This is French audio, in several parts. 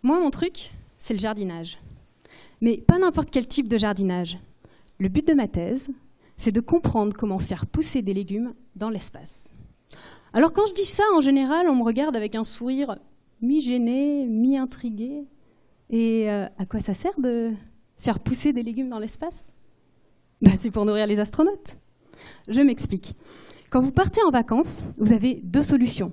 Moi, mon truc, c'est le jardinage. Mais pas n'importe quel type de jardinage. Le but de ma thèse, c'est de comprendre comment faire pousser des légumes dans l'espace. Alors quand je dis ça, en général, on me regarde avec un sourire mi-gêné, mi-intrigué. Et à quoi ça sert de faire pousser des légumes dans l'espace ? C'est pour nourrir les astronautes. Je m'explique. Quand vous partez en vacances, vous avez deux solutions.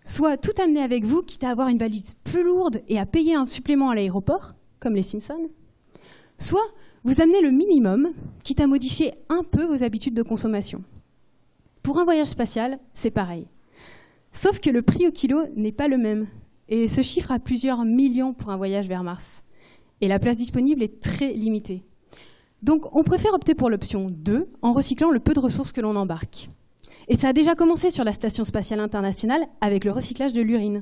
Soit tout amener avec vous, quitte à avoir une valise plus lourde et à payer un supplément à l'aéroport, comme les Simpsons. Soit vous amenez le minimum, quitte à modifier un peu vos habitudes de consommation. Pour un voyage spatial, c'est pareil. Sauf que le prix au kilo n'est pas le même. Et ce chiffre a plusieurs millions pour un voyage vers Mars. Et la place disponible est très limitée. Donc on préfère opter pour l'option 2 en recyclant le peu de ressources que l'on embarque. Et ça a déjà commencé sur la Station spatiale internationale avec le recyclage de l'urine.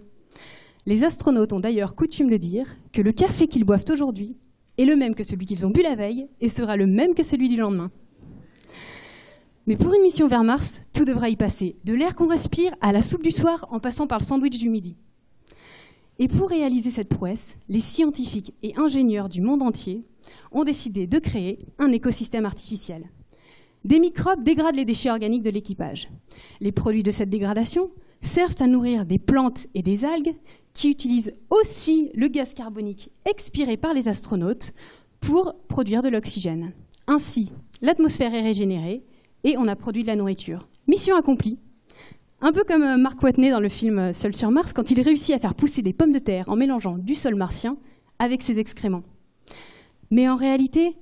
Les astronautes ont d'ailleurs coutume de dire que le café qu'ils boivent aujourd'hui est le même que celui qu'ils ont bu la veille et sera le même que celui du lendemain. Mais pour une mission vers Mars, tout devra y passer, de l'air qu'on respire à la soupe du soir en passant par le sandwich du midi. Et pour réaliser cette prouesse, les scientifiques et ingénieurs du monde entier ont décidé de créer un écosystème artificiel. Des microbes dégradent les déchets organiques de l'équipage. Les produits de cette dégradation servent à nourrir des plantes et des algues qui utilisent aussi le gaz carbonique expiré par les astronautes pour produire de l'oxygène. Ainsi, l'atmosphère est régénérée et on a produit de la nourriture. Mission accomplie. Un peu comme Mark Watney dans le film Seul sur Mars, quand il réussit à faire pousser des pommes de terre en mélangeant du sol martien avec ses excréments. Mais en réalité,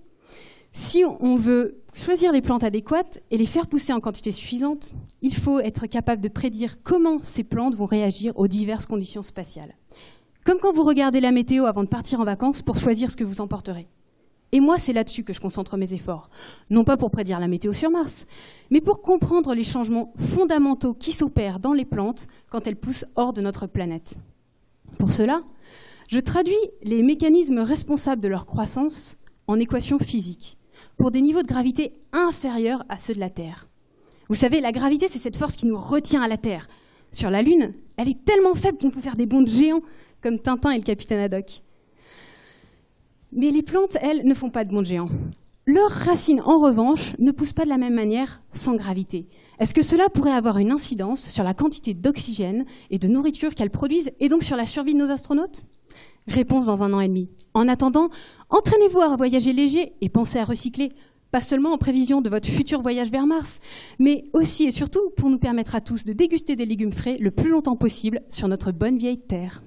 si on veut choisir les plantes adéquates et les faire pousser en quantité suffisante, il faut être capable de prédire comment ces plantes vont réagir aux diverses conditions spatiales. Comme quand vous regardez la météo avant de partir en vacances pour choisir ce que vous emporterez. Et moi, c'est là-dessus que je concentre mes efforts. Non pas pour prédire la météo sur Mars, mais pour comprendre les changements fondamentaux qui s'opèrent dans les plantes quand elles poussent hors de notre planète. Pour cela, je traduis les mécanismes responsables de leur croissance en équations physiques, pour des niveaux de gravité inférieurs à ceux de la Terre. Vous savez, la gravité, c'est cette force qui nous retient à la Terre. Sur la Lune, elle est tellement faible qu'on peut faire des bonds géants, comme Tintin et le capitaine Haddock. Mais les plantes, elles, ne font pas de bonds géants. Leurs racines, en revanche, ne poussent pas de la même manière sans gravité. Est-ce que cela pourrait avoir une incidence sur la quantité d'oxygène et de nourriture qu'elles produisent, et donc sur la survie de nos astronautes ? Réponse dans 1 an et demi. En attendant, entraînez-vous à voyager léger et pensez à recycler, pas seulement en prévision de votre futur voyage vers Mars, mais aussi et surtout pour nous permettre à tous de déguster des légumes frais le plus longtemps possible sur notre bonne vieille Terre.